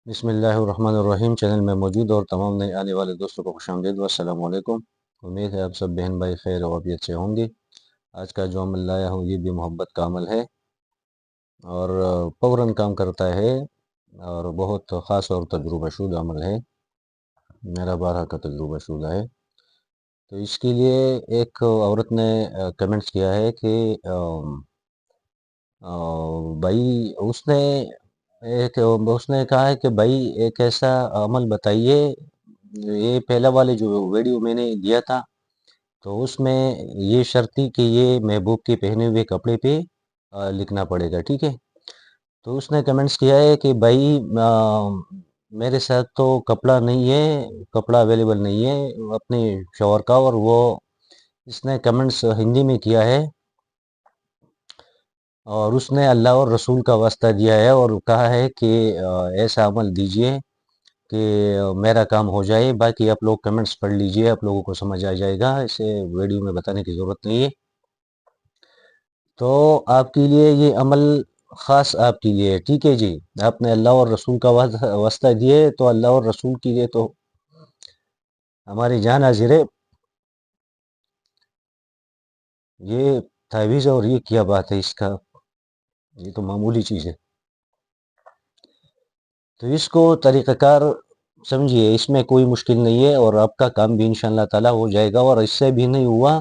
بسم اللہ الرحمن الرحیم چینل میں موجود اور تمام نئے آنے والے دوستوں کو خوش آمدید والسلام علیکم۔ امید ہے آپ سب بہن بھائی خیر و عافیت سے ہوں گے۔ آج کا جو عمل لایا ہوں یہ بھی محبت کا عمل ہے اور فوراً کام کرتا ہے اور بہت خاص اور تجربہ شدہ عمل ہے، میرا بارہا کا تجربہ شدہ ہے۔ تو اس کے لیے ایک عورت نے کمنٹس کیا ہے کہ بھائی اس نے کہا ہے کہ بھائی ایک ایسا عمل بتائیے، یہ پہلا والے جو ویڈیو میں نے دیا تھا تو اس میں یہ شرط تھی کہ یہ محبوب کے پہنے ہوئے کپڑے پہ لکھنا پڑے گا، ٹھیک ہے۔ تو اس نے کمنٹس کیا ہے کہ بھائی میرے ساتھ تو کپڑا نہیں ہے، کپڑا اویلیبل نہیں ہے اپنے شوہر کا، اور وہ اس نے کمنٹس ہندی میں کیا ہے اور اس نے اللہ اور رسول کا واسطہ دیا ہے اور کہا ہے کہ ایسا عمل دیجئے کہ میرا کام ہو جائے۔ باقی آپ لوگ کمنٹس پڑھ لیجئے، آپ لوگوں کو سمجھ آ جائے گا، اسے ویڈیو میں بتانے کی ضرورت نہیں ہے۔ تو آپ کے لیے یہ عمل خاص آپ کے لیے، ٹھیک ہے جی۔ آپ نے اللہ اور رسول کا واسطہ دیے تو اللہ اور رسول کے لیے تو ہماری جان حاضر ہے۔ یہ تعویذ اور یہ کیا بات ہے، اس کا یہ تو معمولی چیز ہے۔ تو اس کو طریقہ کار سمجھیے، اس میں کوئی مشکل نہیں ہے اور آپ کا کام بھی انشاءاللہ تعالی ہو جائے گا۔ اور اس سے بھی نہیں ہوا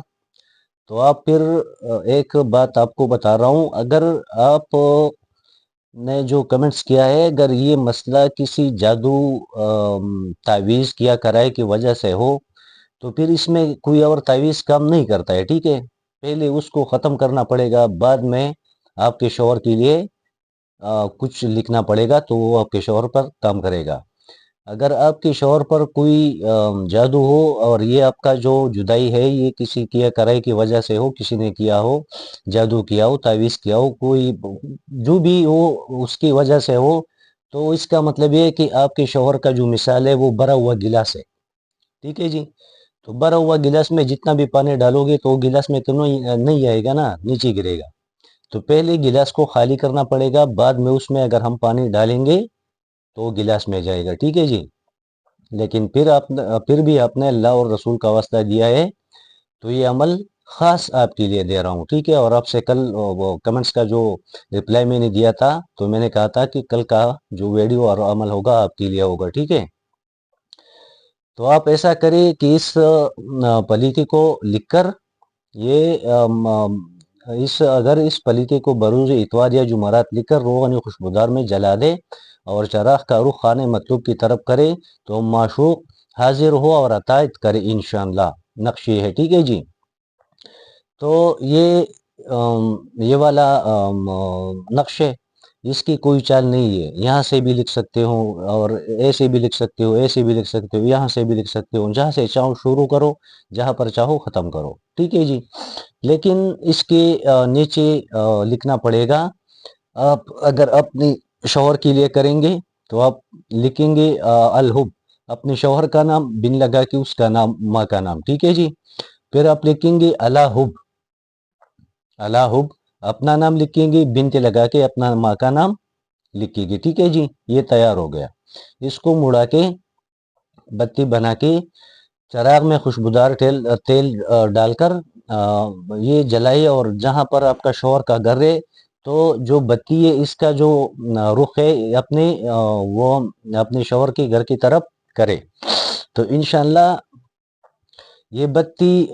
تو آپ پھر ایک بات آپ کو بتا رہا ہوں، اگر آپ نے جو کمنٹس کیا ہے، اگر یہ مسئلہ کسی جادو تعویذ کیا کرائے کی وجہ سے ہو تو پھر اس میں کوئی اور تعویذ کام نہیں کرتا ہے، ٹھیک ہے۔ پہلے اس کو ختم کرنا پڑے گا، بعد میں آپ کے شوہر کے لیے کچھ لکھنا پڑے گا تو وہ آپ کے شوہر پر کام کرے گا۔ اگر آپ کے شوہر پر کوئی جادو ہو اور یہ آپ کا جو جدائی ہے یہ کسی کیا کرائی کی وجہ سے ہو، کسی نے کیا ہو، جادو کیا ہو، تعویذ کیا ہو، کوئی جو بھی ہو اس کی وجہ سے ہو، تو اس کا مطلب یہ ہے کہ آپ کے شوہر کا جو مثال ہے وہ بھرا ہوا گلاس ہے، ٹھیک ہے جی۔ تو بھرا ہوا گلاس میں جتنا بھی پانی ڈالو گے تو گلاس میں تو نہیں آئے گا نا، نیچے گرے گا۔ تو پہلے گلاس کو خالی کرنا پڑے گا، بعد میں اس میں اگر ہم پانی ڈالیں گے تو گلاس میں جائے گا، ٹھیک ہے جی۔ لیکن پھر بھی آپ نے اللہ اور رسول کا واسطہ دیا ہے تو یہ عمل خاص آپ کے لیے دے رہا ہوں، ٹھیک ہے۔ اور آپ سے کل وہ کمنٹس کا جو رپلائی میں نے دیا تھا تو میں نے کہا تھا کہ کل کا جو ویڈیو اور عمل ہوگا آپ کے لیے ہوگا، ٹھیک ہے۔ تو آپ ایسا کریں کہ اس پلیتی کو لکھ کر یہ اگر اس پلیتے کو بروز اتوار یا جمعرات لکھ کر روغن خوشبودار میں جلا دے اور چراغ کا رخ خانے مطلوب کی طرف کرے تو معشوق حاضر ہو اور عطایت کرے انشاءاللہ۔ نقش یہ ہے، ٹھیک ہے جی۔ تو یہ والا نقش ہے، اس کی کوئی چال نہیں ہے، یہاں سے بھی لکھ سکتے ہو اور ایسے بھی لکھ سکتے ہو، ایسے بھی لکھ سکتے ہو، یہاں سے بھی لکھ سکتے ہو، جہاں سے چاہو شروع کرو، جہاں پر چاہو ختم کرو، ٹھیک ہے جی۔ لیکن اس کے نیچے لکھنا پڑے گا، آپ اگر اپنی شوہر کے لیے کریں گے تو آپ لکھیں گے الحب، اپنے شوہر کا نام بن لگا کے اس کا نام، ماں کا نام، ٹھیک ہے جی۔ پھر آپ لکھیں گے الحب، الحب اپنا نام لکھیں گے، بنت لگا کے اپنا ماں کا نام لکھیں گے، ٹھیک ہے جی۔ یہ تیار ہو گیا۔ اس کو مڑا کے بتی بنا کے چراغ میں خوشبودار تیل ڈال کر یہ جلائے، اور جہاں پر آپ کا شوہر کا گھر ہے تو جو بتی ہے اس کا جو رخ ہے وہ اپنے شوہر کے گھر کی طرف کرے تو انشاءاللہ یہ بتی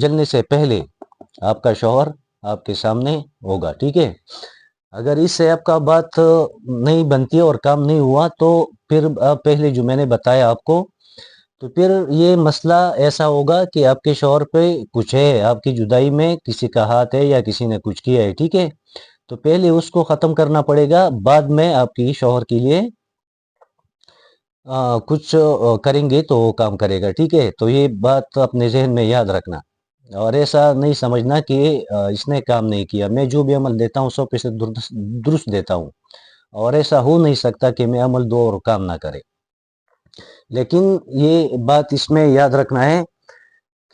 جلنے سے پہلے آپ کا شوہر آپ کے سامنے ہوگا، ٹھیک ہے۔ اگر اس سے آپ کا بات نہیں بنتی اور کام نہیں ہوا تو پھر پہلے جو میں نے بتایا آپ کو، تو پھر یہ مسئلہ ایسا ہوگا کہ آپ کے شوہر پہ کچھ ہے، آپ کی جدائی میں کسی کا ہاتھ ہے یا کسی نے کچھ کیا ہے، ٹھیک ہے۔ تو پہلے اس کو ختم کرنا پڑے گا، بعد میں آپ کی شوہر کے لیے کچھ کریں گے تو وہ کام کرے گا، ٹھیک ہے۔ تو یہ بات اپنے ذہن میں یاد رکھنا اور ایسا نہیں سمجھنا کہ اس نے کام نہیں کیا۔ میں جو بھی عمل دیتا ہوں 100% درست دیتا ہوں، اور ایسا ہو نہیں سکتا کہ میں عمل دو اور کام نہ کرے۔ لیکن یہ بات اس میں یاد رکھنا ہے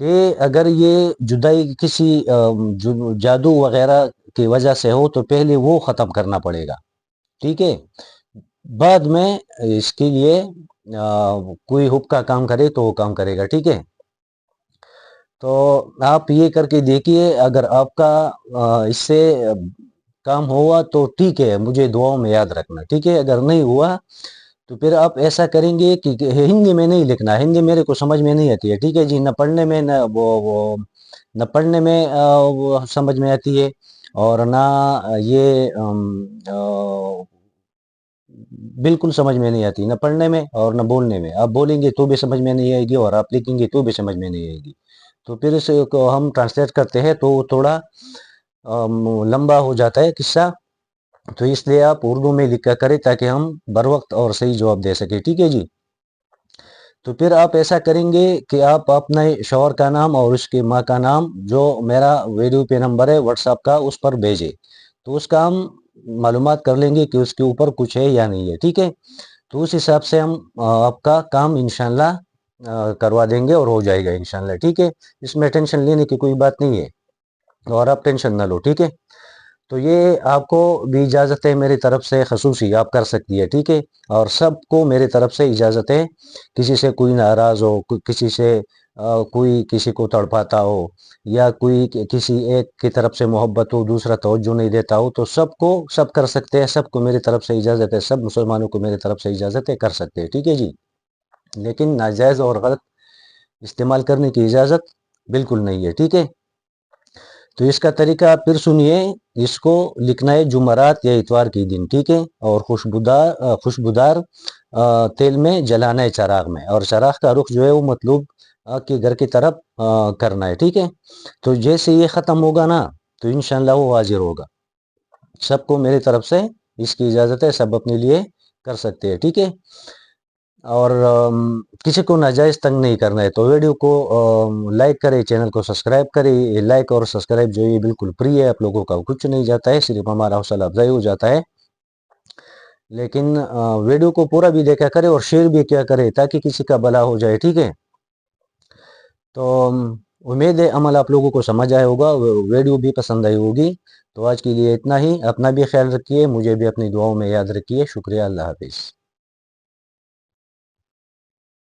کہ اگر یہ جدائی کسی جادو وغیرہ کی وجہ سے ہو تو پہلے وہ ختم کرنا پڑے گا، ٹھیک ہے۔ بعد میں اس کے لیے کوئی حب کا کام کرے تو وہ کام کرے گا، ٹھیک ہے؟ تو آپ یہ کر کے دیکھیے، اگر آپ کا اس سے کام ہوا تو ٹھیک ہے، مجھے دعاؤں میں یاد رکھنا، ٹھیک ہے؟ اگر نہیں ہوا تو پھر آپ ایسا کریں گے کہ ہندی میں نہیں لکھنا، ہندی میرے کو سمجھ میں نہیں آتی ہے، ٹھیک ہے جی؟ نہ پڑھنے میں، نہ پڑھنے میں وہ سمجھ میں آتی ہے، اور نہ یہ بالکل سمجھ میں نہیں آتی، نہ پڑھنے میں اور نہ بولنے میں۔ آپ بولیں گے تو بھی سمجھ میں نہیں آئے گی، اور آپ لکھیں گے تو بھی سمجھ میں نہیں آئے گی۔ تو پھر اس کو ہم ٹرانسلیٹ کرتے ہیں تو تھوڑا لمبا ہو جاتا ہے قصہ، تو اس لیے آپ اردو میں لکھا کریں تاکہ ہم بر وقت اور صحیح جواب دے سکیں، ٹھیک ہے جی؟ تو پھر آپ ایسا کریں گے کہ آپ اپنے شوہر کا نام اور اس کی ماں کا نام جو میرا ویڈیو پہ نمبر ہے واٹس ایپ کا، اس پر بھیجے، تو اس کا ہم معلومات کر لیں گے کہ اس کے اوپر کچھ ہے یا نہیں ہے، ٹھیک ہے؟ تو اس حساب سے ہم آپ کا کام انشاءاللہ کروا دیں گے اور ہو جائے گا انشاءاللہ، ٹھیک ہے؟ اس میں ٹینشن لینے کی کوئی بات نہیں ہے، اور آپ ٹینشن نہ لو، ٹھیک ہے؟ تو یہ آپ کو بھی اجازت ہے میری طرف سے خصوصی، آپ کر سکتی ہے، ٹھیک ہے؟ اور سب کو میری طرف سے اجازت ہے، کسی سے کوئی ناراض ہو، کسی سے کوئی کسی کو تڑپاتا ہو، یا کوئی کسی ایک کی طرف سے محبت ہو، دوسرا توجہ نہیں دیتا ہو، تو سب کو سب کر سکتے ہیں، سب کو میری طرف سے اجازت ہے، سب مسلمانوں کو میری طرف سے اجازت ہے، کر سکتے ہیں، ٹھیک ہے جی؟ لیکن ناجائز اور غلط استعمال کرنے کی اجازت بالکل نہیں ہے، ٹھیک ہے؟ تو اس کا طریقہ آپ پھر سنیے، اس کو لکھنا ہے جمعرات یا اتوار کے دن، ٹھیک ہے؟ اور خوشبودار تیل میں جلانا ہے چراغ میں، اور چراغ کا رخ جو ہے وہ مطلوب کے گھر کی طرف کرنا ہے، ٹھیک ہے؟ تو جیسے یہ ختم ہوگا نا تو انشاءاللہ وہ حاضر ہوگا۔ سب کو میری طرف سے اس کی اجازت ہے، سب اپنے لیے کر سکتے ہیں، ٹھیک ہے؟ اور کسی کو ناجائز تنگ نہیں کرنا ہے، تو ویڈیو کو لائک کرے، چینل کو سبسکرائب کرے۔ لائک اور سبسکرائب جو یہ بالکل فری ہے، آپ لوگوں کا کچھ نہیں جاتا ہے، صرف ہمارا حوصلہ افزائی ہو جاتا ہے۔ لیکن ویڈیو کو پورا بھی دیکھا کرے اور شیئر بھی کیا کرے تاکہ کسی کا بھلا ہو جائے، ٹھیک ہے؟ تو امید ہے عمل آپ لوگوں کو سمجھ آیا ہوگا، ویڈیو بھی پسند آئی ہوگی۔ تو آج کے لیے اتنا ہی، اپنا بھی خیال رکھیے، مجھے بھی اپنی دعاؤں میں یاد رکھیے۔ شکریہ، اللہ حافظ۔